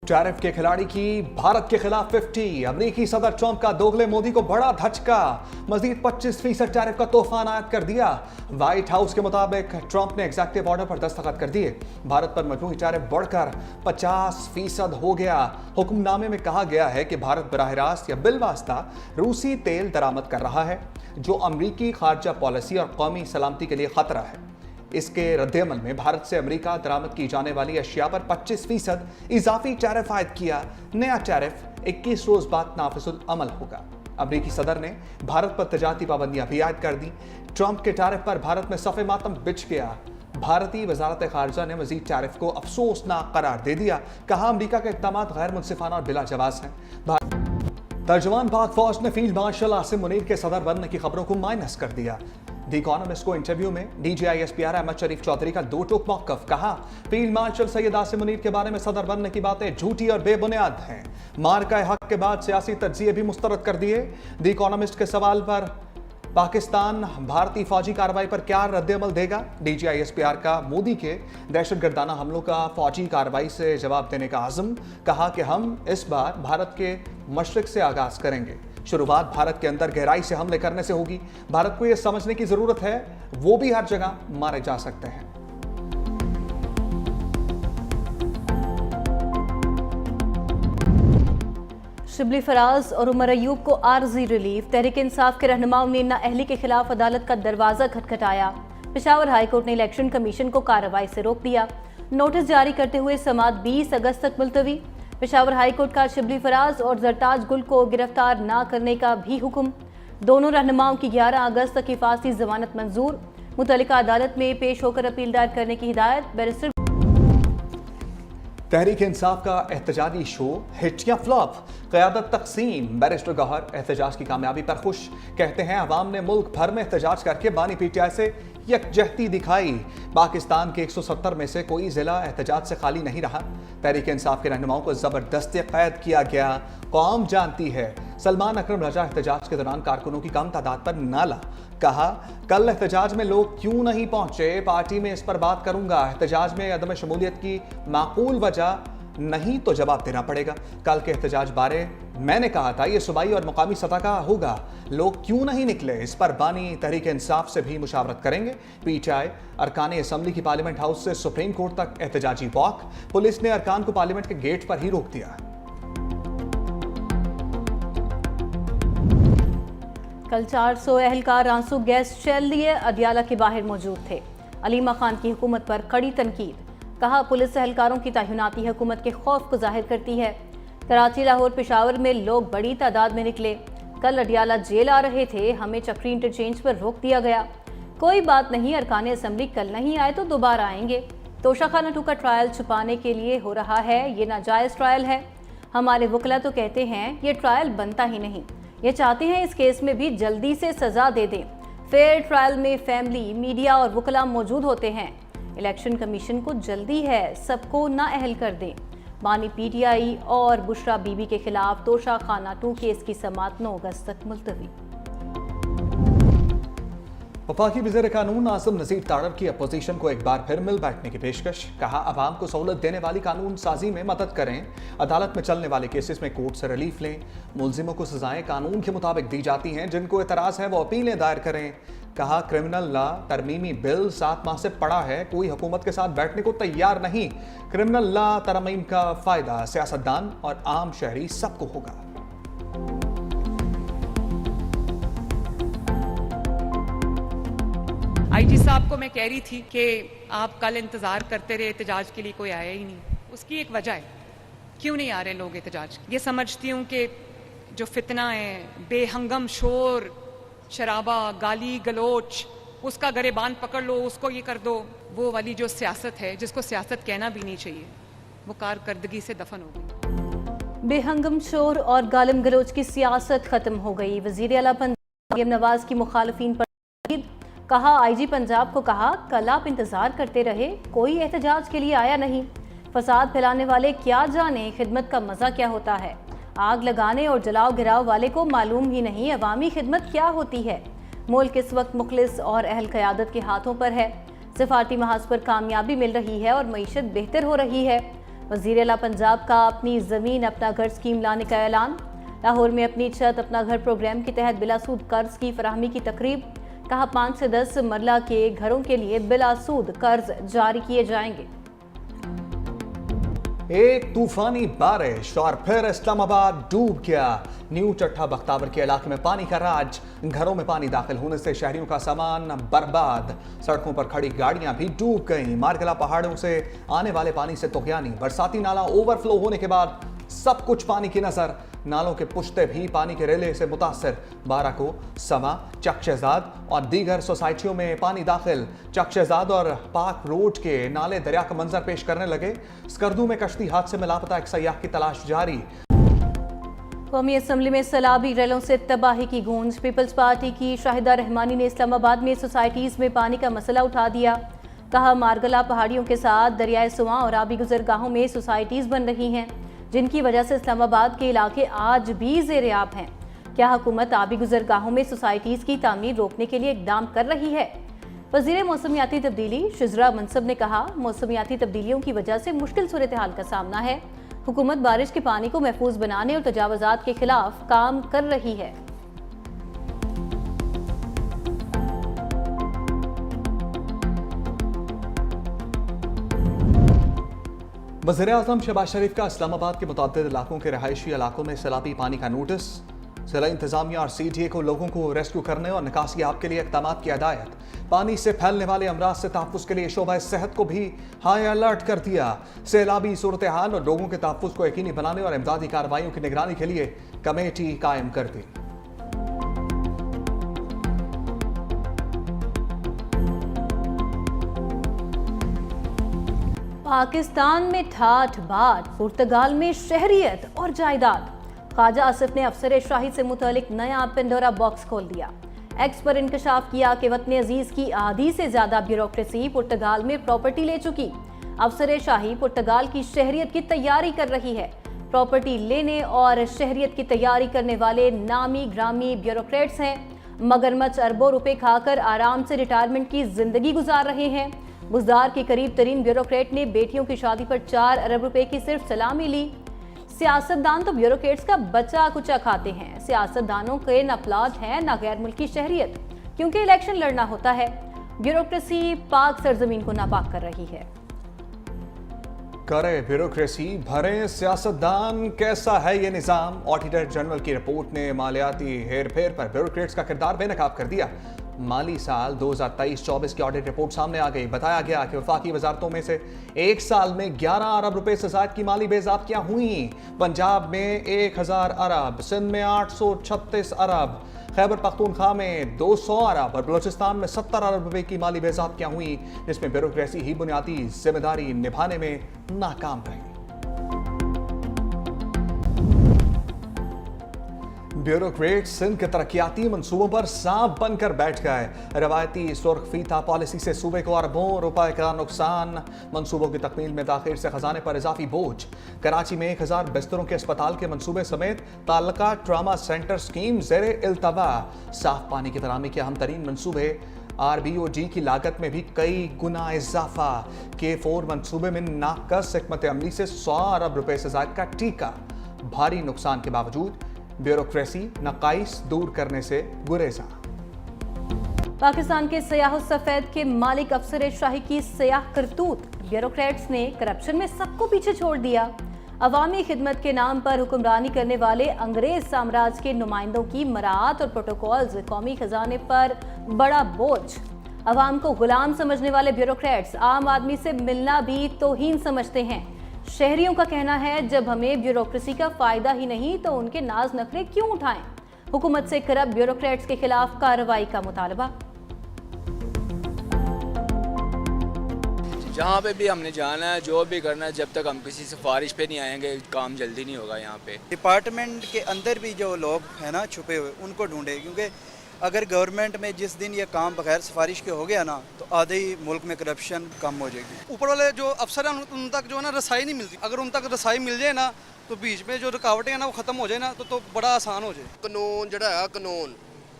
Tariff के खिलाड़ी की भारत के खिलाफ 50। अमेरिकी सदर ट्रंप का दोगले मोदी को बड़ा धचका, मजीद 25% टैरिफ का तूफान आयद कर दिया। व्हाइट हाउस के मुताबिक ट्रंप ने एग्जीक्यूटिव ऑर्डर पर दस्तखत कर दिए। भारत पर मजमूई टैरिफ बढ़कर 50% हो गया। हुक्मनामे में कहा गया है कि भारत बराह रास्त या बिलवास्ता रूसी तेल दरामद कर रहा है, जो अमरीकी खारजा पॉलिसी और कौमी सलामती के लिए खतरा है। इसके रद्देअमल में भारत से अमेरिका दरामद की जाने वाली अशिया पर 25% इजाफी टैरिफ आयद किया। नया टैरिफ 21 रोज बाद नाफिजुल अमल होगा। अमेरिकी सदर ने भारत पर तजारती पाबंदियां भी आयद कर दी। ट्रंप के टैरिफ पर भारत में सफ़े मातम बिछ गया। भारतीय वजारत खारजा ने मजीद टैरिफ को अफसोसनाक करार दे दिया। कहा, अमेरिका के इक़दाम गैर मुनसिफाना और बिला जवाज हैं। तर्जुमान पाक फौज ने फील्ड मार्शल आसिम मुनीर के सदर बनने की खबरों को माइनस कर दिया। द इकोनॉमिस्ट को इंटरव्यू में DGISPR अहमद शरीफ चौधरी का दो टोक मौक़िफ़। कहा, फील्ड मार्शल सैयद आसिम मुनीर के बारे में सदर बनने की बातें झूठी और बेबुनियाद हैं। मार्का हक के बाद सियासी तज्ज़िये भी मुस्तरद कर दिए। द इकोनॉमिस्ट के सवाल पर पाकिस्तान भारतीय फौजी कार्रवाई पर क्या रद्द-ए-अमल देगा, DGISPR का मोदी के दहशतगर्दाना हमलों का फौजी कार्रवाई से जवाब देने का आज़म। कहा कि हम इस बार भारत के मशरिक से आगाज करेंगे। शुरुआत भारत के अंदर गहराई से हमले करने से होगी। भारत को यह समझने की जरूरत है वो भी हर जगह मारे जा सकते हैं। शिबली फराज और उमर अयूब को आर्जी रिलीफ। तहरीक इंसाफ के रहनुमाओं ने नाअहली के खिलाफ अदालत का दरवाजा खटखटाया। पेशावर हाईकोर्ट ने इलेक्शन कमीशन को कार्रवाई से रोक दिया। नोटिस जारी करते हुए समाअत 20 अगस्त तक मुलतवी। पेशावर हाईकोर्ट का शिबली फराज और जरताज गुल को गिरफ्तार न करने का भी हुक्म। दोनों रहनुमाओं की 11 अगस्त तक हिफाजती जमानत मंजूर। मुतल्लिका अदालत में पेश होकर अपील दायर करने की हिदायत। बैरिस्टर तहरीक इंसाफ का एहतजाजी शो हिट या फ्लॉप, क़यादत तकसीम। बैरिस्टर गौहर एहतजाज की कामयाबी पर खुश। कहते हैं, अवाम ने मुल्क भर में एहतजाज करके बानी PTI से यकजहती दिखाई। पाकिस्तान के 170 में से कोई जिला एहतजाज से खाली नहीं रहा। तहरीक इंसाफ के रहनुमाओं को ज़बरदस्ती कैद किया गया। कौम जानती है। सलमान अकरम रजा एहतजाज के दौरान कारकुनों की कम तादाद पर नाला। कहा, कल एहतजाज में लोग क्यों नहीं पहुंचे, पार्टी में इस पर बात करूंगा। एहतजाज में अदम शमूलियत की माकूल वजह नहीं तो जवाब देना पड़ेगा। कल के एहतजाज बारे मैंने कहा था, ये सूबाई और मुकामी सतह का होगा। लोग क्यों नहीं निकले, इस पर बानी तहरीक इंसाफ से भी मुशावरत करेंगे। PTI अरकान असम्बली की पार्लियामेंट हाउस से सुप्रीम कोर्ट तक एहतजाजी वॉक। पुलिस ने अरकान को पार्लियामेंट के गेट पर ही रोक दिया। कल 400 एहलकार आंसू गैस शेल लिए अदियाला के बाहर मौजूद थे। अलीमा खान की हुकूमत पर कड़ी तनकीद। कहा, पुलिस एहलकारों की तैनाती हुकूमत के खौफ को जाहिर करती है। कराची, लाहौर, पेशावर में लोग बड़ी तादाद में निकले। कल अडियाला जेल आ रहे थे, हमें चक्री इंटरचेंज पर रोक दिया गया। कोई बात नहीं, अरकान असम्बली कल नहीं आए तो दोबारा आएंगे। तोशाखाना 2 का ट्रायल छुपाने के लिए हो रहा है, ये नाजायज़ ट्रायल है। हमारे वकला तो कहते हैं ये ट्रायल बनता ही नहीं। ये चाहते हैं इस केस में भी जल्दी से सजा दे दें। फेयर ट्रायल में फैमिली, मीडिया और वकला मौजूद होते हैं। इलेक्शन कमीशन को जल्दी है, सबको नाअहल कर दें। बानी PTI और बुशरा बीबी के खिलाफ तोशाखाना 2 केस की समाअत 9 अगस्त तक मुलतवी। वफाकी वज़ीर कानून आज़म नज़ीर तारड़ की अपोजिशन को एक बार फिर मिल बैठने की पेशकश। कहा, अवाम को सहूलत देने वाली कानून साजी में मदद करें। अदालत में चलने वाले केसेस में कोर्ट से रिलीफ लें। मुलजिमों को सजाएं कानून के मुताबिक दी जाती हैं। जिनको एतराज़ है वो अपीलें दायर करें। कहा, क्रिमिनल लॉ तरमीमी बिल 7 माह से पड़ा है, कोई हुकूमत के साथ बैठने को तैयार नहीं। क्रिमिनल लॉ तरमीम का फ़ायदा सियासतदान और आम शहरी सबको होगा। IG साहब को मैं कह रही थी कि आप कल इंतज़ार करते रहे, एहतजाज के लिए कोई आया ही नहीं। उसकी एक वजह है, क्यों नहीं आ रहे लोग एहतजाज। ये समझती हूँ कि जो फितना है, बेहंगम शोर शराबा, गाली गलोच, उसका गरेबान पकड़ लो, उसको ये कर दो, वो वाली जो सियासत है, जिसको सियासत कहना भी नहीं चाहिए, वो कारकर्दगी से दफन हो गई। बेहंगम शोर और गालिम गलोच की सियासत खत्म हो गई। वज़ीर आला पंजाब मरियम नवाज की मुखालफिन पर कहा, IG पंजाब को कहा, कल आप इंतजार करते रहे, कोई एहतजाज के लिए आया नहीं। फसाद फैलाने वाले क्या जाने खिदमत का मजा क्या होता है। आग लगाने और जलाओ गिराव वाले को मालूम ही नहीं अवामी खिदमत क्या होती है। मुल्क इस वक्त मुखलिस और अहल क़यादत के हाथों पर है। सफारती महाज पर कामयाबी मिल रही है और मईशत बेहतर हो रही है। वज़ीर आला पंजाब का अपनी ज़मीन अपना घर स्कीम लाने का ऐलान। लाहौर में अपनी छत अपना घर प्रोग्राम के तहत बिलासूद कर्ज की फराहमी की तकरीब। कहा 5 से 10 मरला के घरों के लिए बिलासूद कर्ज जारी किए जाएंगे। एक तूफानी बारिश और फिर इस्लामाबाद डूब गया। न्यू चट्टा बख्तावर के इलाके में पानी का राज। घरों में पानी दाखिल होने से शहरियों का सामान बर्बाद। सड़कों पर खड़ी गाड़ियां भी डूब गईं। मारगला पहाड़ों से आने वाले पानी से तोगयानी। बरसाती नाला ओवरफ्लो होने के बाद सब कुछ पानी की नजर। नालों के पुश्ते भी पानी के रेले से मुतासर। बाराको, समा, चक शहजाद और दीगर सोसाइटियों में पानी दाखिल। चक शहजाद और पाक रोड के नाले दरिया का मंजर पेश करने लगे। स्कर्दू में कश्ती हादसे में लापता एक सयाह की तलाश जारी। कौमी असम्बली में सैलाबी रैलों से तबाही की गूंज। पीपल्स पार्टी की शाहिदा रहमानी ने इस्लामाबाद में सोसाइटीज में पानी का मसला उठा दिया। कहा मारगला पहाड़ियों के साथ दरियाए सुआ और आबी गुजरगाहों में सोसाइटीज बन रही हैं, जिनकी वजह से इस्लामाबाद के इलाके आज भी ज़ेर-ए-आब हैं। क्या हुकूमत आबी गुजरगाहों में सोसाइटीज़ की तामीर रोकने के लिए इकदाम कर रही है? वज़ीर मौसमियाती तब्दीली शिजरा मनसब ने कहा, मौसमियाती तब्दीलियों की वजह से मुश्किल सूरत हाल का सामना है। हुकूमत बारिश के पानी को महफूज बनाने और तजावुज़ात के खिलाफ काम कर रही है। वज़ीर-ए-आज़म शहबाज शरीफ का इस्लामाबाद के मुतअद्दिद इलाकों के रहायशी इलाकों में सैलाबी पानी का नोटिस। ज़िला इंतजामिया और CDA को लोगों को रेस्क्यू करने और निकासी आप के लिए इक़दाम की हिदायत। पानी से फैलने वाले अमराज से तहफ़्फ़ुज़ के लिए शोबा सेहत को भी हाई अलर्ट कर दिया। सैलाबी सूरत हाल और लोगों के तहफ़्फ़ुज़ को यकीनी बनाने और इमदादी कार्रवाइयों की निगरानी के लिए कमेटी कायम कर दी। पाकिस्तान में ठाठ बाट, पुर्तगाल में शहरियत और जायदाद। ख्वाजा आसिफ ने अफसर शाही से मुतालिक नया पेंडोरा बॉक्स खोल दिया। एक्स पर इंकशाफ किया कि वतन अजीज की आधी से ज्यादा ब्यूरोक्रेसी पुर्तगाल में प्रॉपर्टी ले चुकी। अफसर शाही पुर्तगाल की शहरियत की तैयारी कर रही है। प्रॉपर्टी लेने और शहरियत की तैयारी करने वाले नामी ग्रामी ब्यूरोक्रेट्स हैं। मगरमच्छ अरबों रुपए खाकर आराम से रिटायरमेंट की जिंदगी गुजार रहे हैं। बुज़दार के करीब तरीन ब्यूरोक्रेट ने बेटियों की शादी पर 4 अरब रुपए की सिर्फ सलामी ली। सियासतदान तो ब्यूरोक्रेट्स का बचा कुचा खाते हैं। सियासतदानों के न प्लाट है न गैर मुल्की शहरियत, क्योंकि इलेक्शन लड़ना होता है। ब्यूरोक्रेसी पाक सरजमीन को नापाक कर रही है। करे ब्यूरोक्रेसी, भरे सियासतदान, कैसा है ये निज़ाम? ऑडिटर जनरल की रिपोर्ट ने मालियाती हेरफेर पर ब्यूरोक्रेट्स का किरदार बेनकाब कर दिया। माली साल 2023-24 की ऑडिट रिपोर्ट सामने आ गई। बताया गया कि वफाकी वजारतों में से एक साल में 11 अरब रुपए से ज़ायद की माली बेज़ाब्तियां हुई। पंजाब में 1000 अरब, सिंध में 836 अरब, खैबर पख्तूनख्वा में 200 अरब और बलूचिस्तान में 70 अरब रुपए की माली बेज़ाब्तियां हुई, जिसमें ब्यूरोक्रेसी ही बुनियादी जिम्मेदारी निभाने में नाकाम रही। ब्यूरोक्रेट सिंध के तरक्याती मंसूबों पर सांप बनकर बैठ गए। रवायती सुर्ख फीता पॉलिसी से सूबे को अरबों रुपए का नुकसान। मंसूबों की तकमील में ताखीर से खजाने पर इजाफी बोझ। कराची में 1000 बिस्तरों के अस्पताल के मंसूबे समेत ताल्लुका ट्रामा सेंटर स्कीम ज़ेरे इल्तवा। साफ पानी की फराहमी के अहम तरीन मंसूबे। RBOG की लागत में भी कई गुना इजाफा। K4 मंसूबे में नाकस हिकमत अमली से 100 अरब रुपए से ज़ायद का टीका। भारी नुकसान के बावजूद ब्यूरोक्रेसी नकाइस दूर करने से गुरेजा। पाकिस्तान के सयाह सफेद के मालिक अफसर शाही की सयाह करतूत। ब्यूरोक्रेट्स ने करप्शन में सबको पीछे छोड़ दिया। अवामी खिदमत के नाम पर हुक्मरानी करने वाले अंग्रेज साम्राज्य के नुमाइंदों की मराहत और प्रोटोकॉल्स कौमी खजाने पर बड़ा बोझ। अवाम को गुलाम समझने वाले ब्यूरोक्रेट्स आम आदमी से मिलना भी तौहीन समझते हैं। शहरियों का कहना है, जब हमें ब्यूरोक्रेसी का फायदा ही नहीं तो उनके नाज नखरे क्यों उठाएं? हुकूमत से करप्ट ब्यूरोक्रेट्स के खिलाफ कार्रवाई का मुतालबा। जहाँ पे भी हमने जाना है, जो भी करना है, जब तक हम किसी सिफारिश पे नहीं आएंगे काम जल्दी नहीं होगा। यहाँ पे डिपार्टमेंट के अंदर भी जो लोग हैं ना छुपे हुए, उनको ढूंढे, क्योंकि अगर गवर्नमेंट में जिस दिन ये काम बगैर सिफारिश के हो गया ना तो आधे ही मुल्क में करप्शन कम हो जाएगी। ऊपर वाले जो अफसर हैं उन तक जो है ना रसाई नहीं मिलती। अगर उन तक रसाई मिल जाए ना तो बीच में जो रुकावटें हैं ना वो ख़त्म हो जाए ना तो बड़ा आसान हो जाए। कानून जिहड़ा है कानून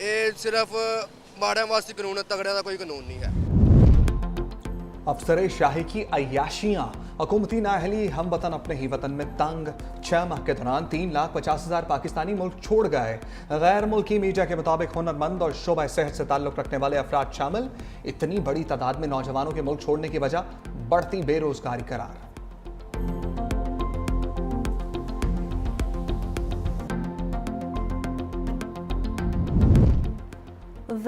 ये सिर्फ माड़े वास्ते कानून है, तगड़े का कोई कानून नहीं है। अफसर शाही की अय्याशियां, हुकूमती नाअहली हम वतन अपने ही वतन में तंग। 6 माह के दौरान 3,50,000 पाकिस्तानी मुल्क छोड़ गए। गैर मुल्की मीडिया के मुताबिक हुनरमंद और शोबा सेहत से ताल्लुक रखने वाले अफराद शामिल। इतनी बड़ी तादाद में नौजवानों के मुल्क छोड़ने की वजह बढ़ती बेरोजगारी करार।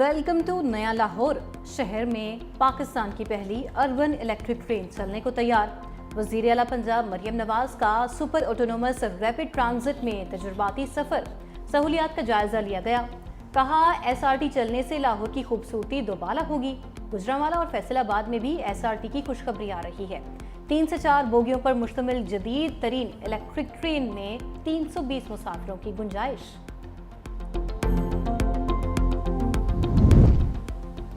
वेलकम टू नया लाहौर। शहर में पाकिस्तान की पहली अर्बन इलेक्ट्रिक ट्रेन चलने को तैयार। वज़ीर आला पंजाब मरियम नवाज का सुपर ऑटोनोमस रैपिड ट्रांजिट में तजुर्बाती सफ़र सहूलियात का जायजा लिया गया। कहा SRT चलने से लाहौर की खूबसूरती दोबाला होगी। गुजरांवाला और फैसलाबाद में भी SRT की खुशखबरी आ रही है। 3 से 4 बोगियों पर मुश्तमिल जदीद तरीन इलेक्ट्रिक ट्रेन में 320 मुसाफिरों की गुंजाइश।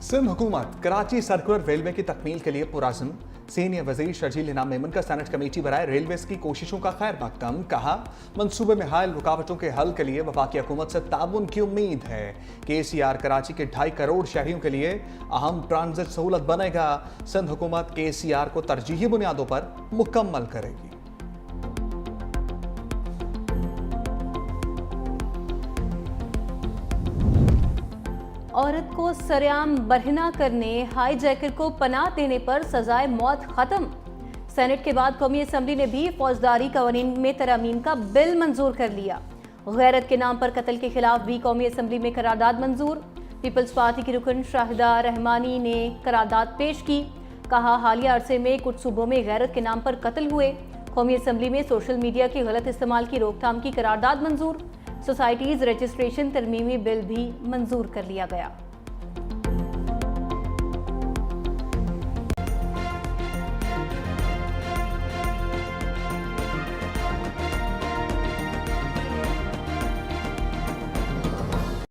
सिंध हुकूमत कराची सर्कुलर रेलवे की तकमील के लिए पुराज़म। सीनियर वजीर शर्जील इनाम मेमन का सेनेट कमेटी बनाए रेलवे की कोशिशों का खैर मकदम। कहा मंसूबे में हायल रुकावटों के हल के लिए वफाकी हुकूमत से ताउन की उम्मीद है। KCR कराची के 2.5 करोड़ शहरियों के लिए अहम ट्रांजिट सहूलत बनेगा। सिंध हुकूमत KCR को तरजीही बुनियादों पर मुकम्मल करेगी। औरत को सरेआम बरहना करने, हाईजैकर को पनाह देने पर सजाए मौत खत्म। सेनेट के बाद कौमी असम्बली ने भी फौजदारी कवानीन में तरमीम का बिल मंजूर कर लिया। गैरत के नाम पर कत्ल के खिलाफ भी कौमी असम्बली में करारदाद मंजूर। पीपल्स पार्टी की रुकन शाहिदा रहमानी ने करारदाद पेश की। कहा हालिया अरसे में कुछ सूबों में गैरत के नाम पर कत्ल हुए। कौमी असम्बली में सोशल मीडिया के गलत इस्तेमाल की रोकथाम की करारदाद मंजूर। सोसाइटीज रजिस्ट्रेशन तरमीमी बिल भी मंजूर कर लिया गया।